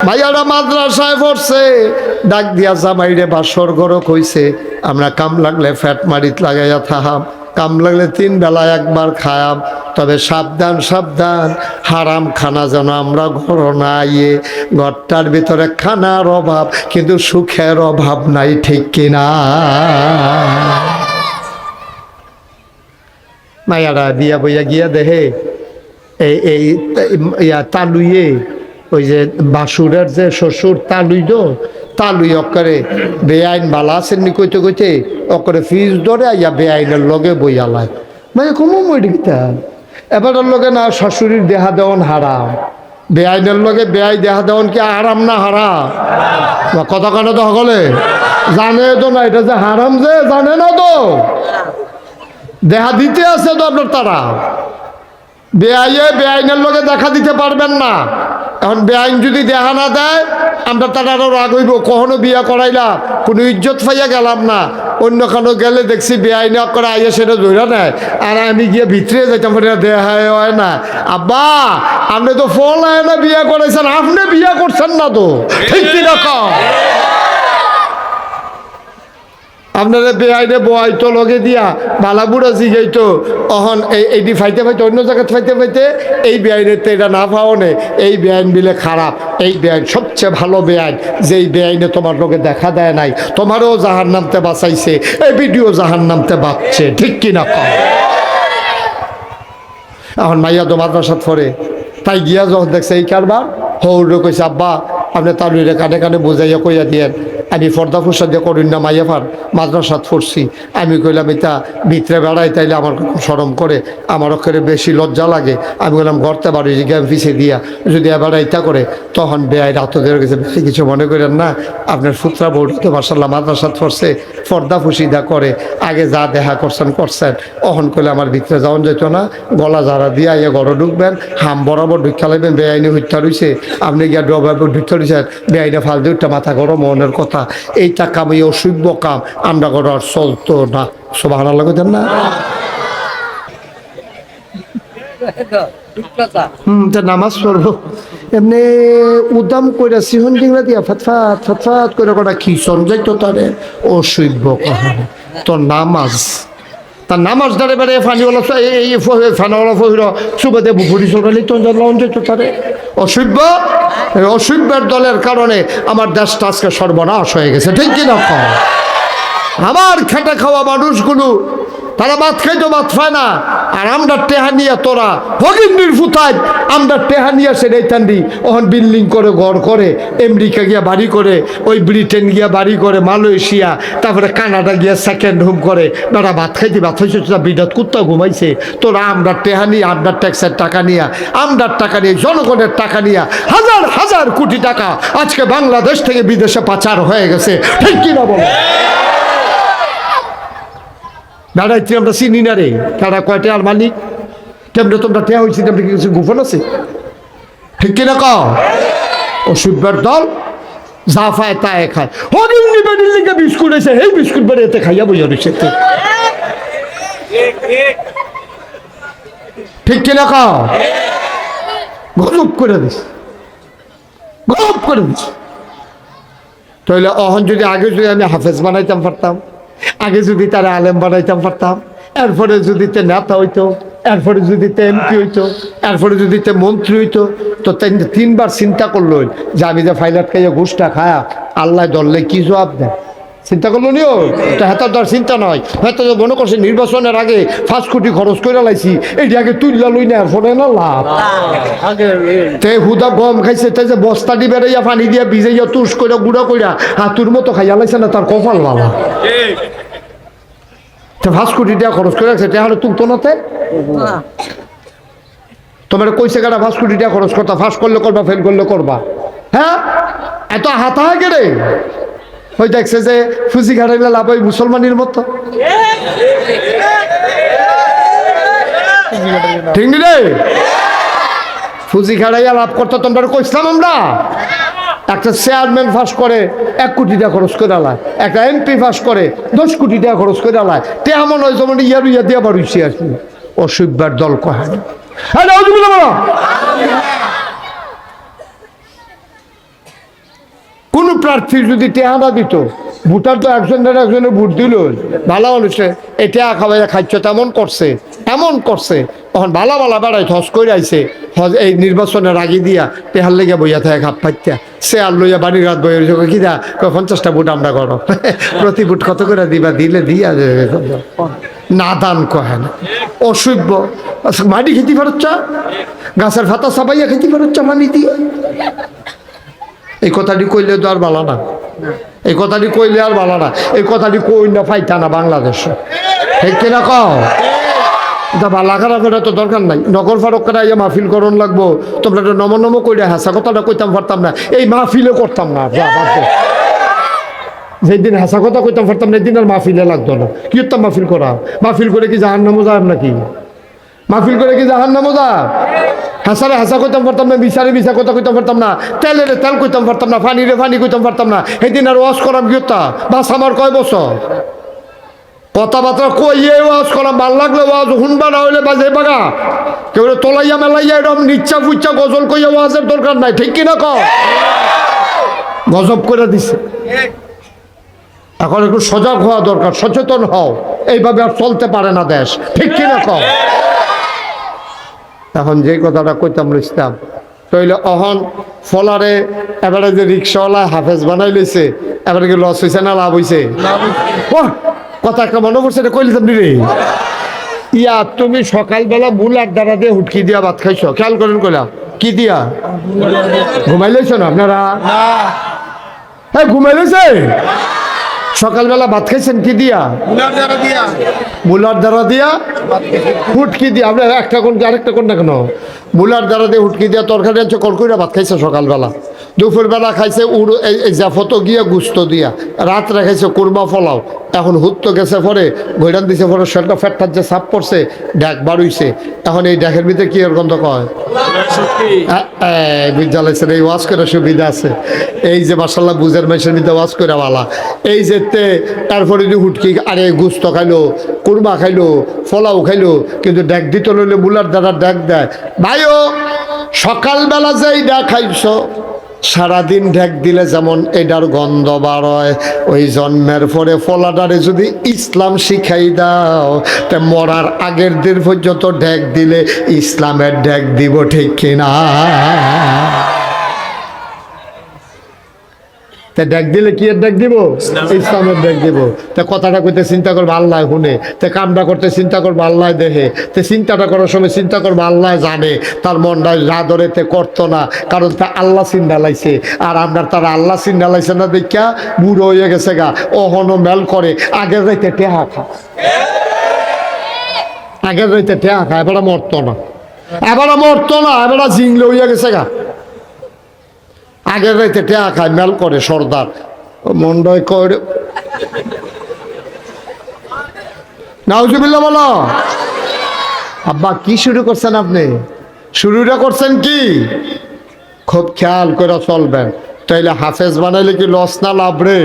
ভাইয়ারা মাদ্রাসায় পড়ছে, ডাক দিয়া জামাইরে বাসর ঘরক হইছে, আমরা কাম লাগলে ফ্যাট মারিত লাগাইয়া থাহাম, কাম লাগলে 3 বেলা একবার খায়াম, তবে সাবধান সাবধান, হারাম খানা যেন আমরা ঘর না আইয়ে। ঘরটার ভিতরে খানার অভাব কিন্তু সুখের অভাব নাই, ঠিক কিনা? মায়ারা বিয়া বইয়া গিয়া দেহে এই তালুইয়ে ওই যে বাসুরের যে শ্বশুর তালুই অকরে বেআইন বালা আসেননি কইতে কইতে অকরে ফিজ ধরে আইয়া বেআইনের লগে বইয়ালায়। মানে কমু মরিতা এবারের লগে না শাশুড়ির দেহা দেওয়ান হারাম, বেআইনের লগে বেআই দেহা দেওয়ান কি হারাম না হারাম? কথা কাটা তো সকলে জানে তো না, এটা যে হারাম যে জানে না তো, দেখা দিতে আছে তো আপনার তারা। বেআইনের লগে দেখা দিতে পারবেন না। এখন বেআইন যদি দেখা না দেয় আমরা তারা আরো রাগ হইব, কখনো বিয়া করাইলাম কোনো ইজ্জত পাইয়া গেলাম না, অন্য কানো গেলে দেখছি বেআইন করে আইয়া সেটা ধরে নেয়, আর আমি গিয়ে ভিতরে যাইতাম দেহা হয় না। আব্বা আপনি তো ফল হয় না বিয়া করাইছেন, আপনি বিয়া করছেন না তো, ঠিক কিরকম? আপনারা বেআইনে বয়াইতো লগে দিয়া বালা বুড়া জিগাইতো, অহন এইটি ফাইতে ফাইতে অন্য জায়গায় ফাইতে ফাইতে এই বেআইনের তো এটা না পাওনে, এই বেআইন বিলে খারাপ, এই বেআইন সবচেয়ে ভালো বেআইন, যেই বেআইনে তোমার লোকে দেখা দেয় নাই, তোমারও জাহান নামতে বাঁচাইছে, এই ভিডিও জাহান নামতে বাঁচছে, ঠিক কিনা কম? এখন মাইয়া তো মাদ্রাসাত পড়ে, তাই গিয়া যখন দেখছে এই কারবার, হৌরে কইছে আব্বা আপনি তালুরে কানে কানে বুঝাইয়া কইয়া দিয়েন, আমি পর্দা ফুসা দিয়ে করিন না মাইয়াফার মাদ্রাসাত পড়ছি। আমি কইলাম এটা ভিতরে বেড়াই তাইলে আমার শরম করে, আমার অক্ষরে বেশি লজ্জা লাগে। আমি বললাম ঘরতে বাড়ি গেম পিছিয়ে দিয়া যদি এবার ইটা করে, তখন বেআই রাত ধরে গেছে, বেশি কিছু মনে করেন না, আপনার ফুতরা বউটা তো মার্শাল্লাহ মাদ্রাসাত পড়ছে, পর্দা ফুসিদা করে, আগে যা দেখা করছেন। অহন করলে আমার ভিতরে যাওয়ান যেত না, গলা যারা দিয়ে আইয়া ঘরে ঢুকবেন, হাম বরাবর ঢুকা লাগবেন, বেআইনে হত্যা রয়েছে, আপনি গিয়া ডবার ঢুকতে রয়েছেন, বেআইনে ফাল দিয়ে উঠটা মাথা গরম মনের কথা, এইটা কাম, এই অসভ্য কাম আমরা ঘরে আর চলতো না। সুবহানাল্লাহ কইতেন না? নামাজ পড়বো এমনি উদাম কইরা সিহন ডিংরা দিয়া ফাতফাত করে কটা খিসন যাইতো তারে অসভ্য কথা। তো নামাজ তার নামাজ দাঁড়ে বেড়ে ফানিওয়ালা এই ফানাওয়ালা ফহির সুবাদে বুফুরি চলালি তো লন যেত তারে অসভ্য। অসভ্যের দলের কারণে আমার দেশটা আজকে সর্বনাশ হয়ে গেছে, ঠিক কিনা? আমার খেটে খাওয়া মানুষগুলো তারা ভাত খাইতো ভাত খায় না, আর আমরা টেহা নিয়ে তোরা ভগিন্দির ফুতায় আমরা টেহা নিয়ে সে রেতান্ডি ওখান বিল্ডিং করে ঘর করে, আমেরিকা গিয়া বাড়ি করে, ওই ব্রিটেন গিয়া বাড়ি করে, মালয়েশিয়া, তারপরে কানাডা গিয়া সেকেন্ড হোম করে, বেড়া ভাত খাইতে ভাত হয়েছে, তোরা বিরাট কুত্তা ঘুমাইছে, তোরা আমরা টেহা নিয়ে আমরা ট্যাক্সের টাকা নিয়ে, আমরার টাকা নিয়ে, জনগণের টাকা নিয়ে হাজার হাজার কোটি টাকা আজকে বাংলাদেশ থেকে বিদেশে পাচার হয়ে গেছে, ঠিক কিনা বলো? দাঁড়াইছি আমরা চিনি না রে, তারা কয়টা আর মালিক কেমন তোমরা টেয়া হয়েছি, তেমনি কিছু গোপন আছে, ঠিক কিনা কও? অসভ্যের দল যা পায় তাই খায়। হদিন নিবেদিন লিখে বিস্কুট এসে এই বিস্কুট বেড়ে এতে খাইয়া বইয়া রয়েছে, ঠিক কিনা কও? গজব করে দিস, গজব করে দিস। তাহলে অহন যদি আগে যদি আমি হাফেজ বানাইতাম পারতাম, আগে যদি তারা আলেম বানাইতাম পারতাম, এরপরে যদি তে নেতা হইতো, এরপরে যদি তে এমপি হইতো, এরপরে যদি তে মন্ত্রী হইতো, তো 3বার চিন্তা করলো যে আমি যে ফাইলাট খাইয়া ঘুষটা খায়া আল্লাহ দললে কি জবাব দেয়, চিন্তা করলো নিও। তো হেতার দর চিন্তা নয়, হয়তো মনে করছে নির্বাচনের আগে 5 কোটি খরচ করে লাইছি, এইটি আগে তুললা লই না, এরপরে না লাভ। তে হুদা গম খাইছে, তে যে বস্তাটি বেড়াইয়া পানি দিয়া ভিজাইয়া তুষ করে গুঁড়া কইরা হাতুর মতো খাইয়া লাইছে না, তার কপাল বালা। 5 কোটি টাকা খরচ করে রাখছে, তাহলে তুলতো না? তোমার কইছে কারা 5 কোটি টাকা খরচ করতা, ফাঁস করলে করবা, ফেল করলে করবা, হ্যাঁ এত হাতা হয় রে। ওই দেখছে যে ফুজি ঘাড়াইলে লাভ হয় মুসলমানের মতো, ঠিক রে? ফুজি ঘাড়াইয়া লাভ করতো তোমরা কইছিলাম আমরা। একটা চেয়ারম্যান ফাঁস করে 1 কোটি টাকা খরচ করে আলায়, একটা এমপি ফাঁস করে 10 কোটি টাকা খরচ করে আলায়, তে এমন হয় যেমন ইয়া দিয়ে বাড়িয়েছি আর কি। অসভ্যের দল কয় প্রার্থী যদি টেহানা দিত, ভোটার তো একজনের ভোট দিল, ভালো মানুষে এই টেহা খাওয়াইয়া খাইছ, এমন করছে তখন ভালো বেড়াই হজ করে আইছে, হজ এই নির্বাচনের আগে দিয়া টেহার লেগে বইয়া থাকে খাপ পাইতা, সে আর লইয়া বাড়ির রাত বই কি দা 50টা ভোট আমরা করো, প্রতি ভোট কত করে দিবা, দিলে দিয়া না দান কহে না, অসভ্য। মাটি খেতে পারছ, গাছের ফাতা সাবাইয়া খেতে পারছ মানি দিয়ে, এই কথাটি কইলে তো আর ভালো না, এই কথাটি কইলে আর ভালো না, এই কথাটি কই না ফাইতা না বাংলাদেশে, ঠিক কিনা কও? ভালা খারাপ এটা তো দরকার নাই, নগর ফারক করে ইয়ে মাহফিল করণ লাগবো, তোমরা তো নম কইরা হাসা কথাটা কইতাম পারতাম না, এই মাহফিলে করতাম না, যেদিন হাসা কথা কইতাম পারতাম না, এদিন আর মাহফিলে লাগতো না। কি করতাম মাহফিল করা? মাহফিল করে কি জাহান্নামে যাব নাকি? মাহফিল করে কি জাহান্নামে যাব? হাসারে হাসা কইতাম পারতাম না, বিচারে বিচার কথা কইতাম পারতাম না, তেলের তেল কইতাম পারতাম না, ফানিরে ফানি কইতাম পারতাম না, সেদিন আর ওয়াজ করাম কি করতাম? বাস আমার কয় বছর কথাবার্তা কইয়ে ওয়াজ করাম, ভাল লাগলে ওয়াজ শুনবা, না হইলে বাজে বাগা কেউ তোলাইয়া মেলাইয়া এরকম নিচ্ছা ফুচ্ছা গজল কইয়া ওয়াজের দরকার নাই, ঠিক কিনা কও? গজব করে দিছে। এখন একটু সজাগ হওয়া দরকার, সচেতন হও, এইভাবে আর চলতে পারে না দেশ, ঠিক কিনা কও? এখন যে কথাটা কইতাম লিখতাম তইলে অহন ফলারে এবারে যে রিক্সাওয়ালা হাফেজ বানাই লইছে, এবারে কি লস হয়েছে না লাভ হয়েছে? কথা একটা মনে পড়ছে, এটা কইলে আপনি রে ইয়া তুমি সকালবেলা মুলার দ্বারা দিয়ে হুটকি দিয়া ভাত খাইছ, খেয়াল করেন কইলা কি দিয়া? ঘুমাই লইছ না আপনারা? হ্যাঁ ঘুমাই লইছে। সকালবেলা ভাত খাইছেন কি দিয়া? মুলার দ্বারা দিয়া হুটকি দিয়া। আপনার একটা কোন আরেকটা কোন না কেন? মুলার দ্বারা দিয়ে হুটকি দিয়া তরকারি আছে, কড়কইরা ভাত খাইছে সকালবেলা। দুপুরবেলা খাইছে জাফত গিয়া গুস্ত দিয়া, রাত্রে খাইছে কুরমা ফলাও। এখন হুত্ত গেছে পরে গৈরান দিছে পরে সেটা ফ্যাটটার যে সাপ পড়ছে, ড্যাক বাড়ুইছে। এখন এই ড্যাকের ভিতরে কি এর গন্ধ কয়? বুঝালাইছে এই ওয়াজ করে সুবিধা আছে, এই যে মাসাল্লাহ বুঝের মেশের ভিতরে ওয়াজ করে বালা, এই যে তারপরে যদি হুটকি আরে গুস্ত খাইলো, কুরমা খাইলো, ফলাও খাইলো, কিন্তু ড্যাক দিতে লইলে মুলার দ্বারা ড্যাক দেয়। ভাইও সকালবেলা যে এই ড্যাক খাইছ, সারাদিন ঢেক দিলে যেমন এটার গন্ধ বার হয়, ওই জন্মের পরে ফলাটারে যদি ইসলাম শিখাই দাও, তে মরার আগের দিন পর্যন্ত ঢেক দিলে ইসলামের ঢেক দিব, ঠিক কিনা? ডাক দিলে কি এর ডাক দিব? ইসলামের ডাক দিব। তা কথাটা কইতে চিন্তা করবো আল্লাহ শুনে, তে কামটা করতে চিন্তা করবো আল্লাহ দেখে, তে চিন্তাটা করার সময় চিন্তা করবো আল্লাহ জানে, তার মনটা রাদরে তে করতো না, কারণ তা আল্লাহ চিন্তা লাইছে। আর আপনার তারা আল্লাহ চিন্তা লাইছে না দেখা বুড়ো হয়ে গেছে গা, অহনো মেল করে, আগের রাইতে টেহা খা, আগের রাইতে টেহা খা, এবারে মরতো না, এবারে মরতো না, এবারে জিংলে হইয়া গেছে গা। আগের রাইতে টেয়া খায়, মেল করে সর্দার মন্ডয় করে। নাউজুবিল্লাহ বলো। আব্বা কি শুরু করছেন আপনি? শুরুটা করছেন কি? খুব খেয়াল করে চলবেন, তাইলে হাফেজ বানাইলে কি লস না লাভ রে?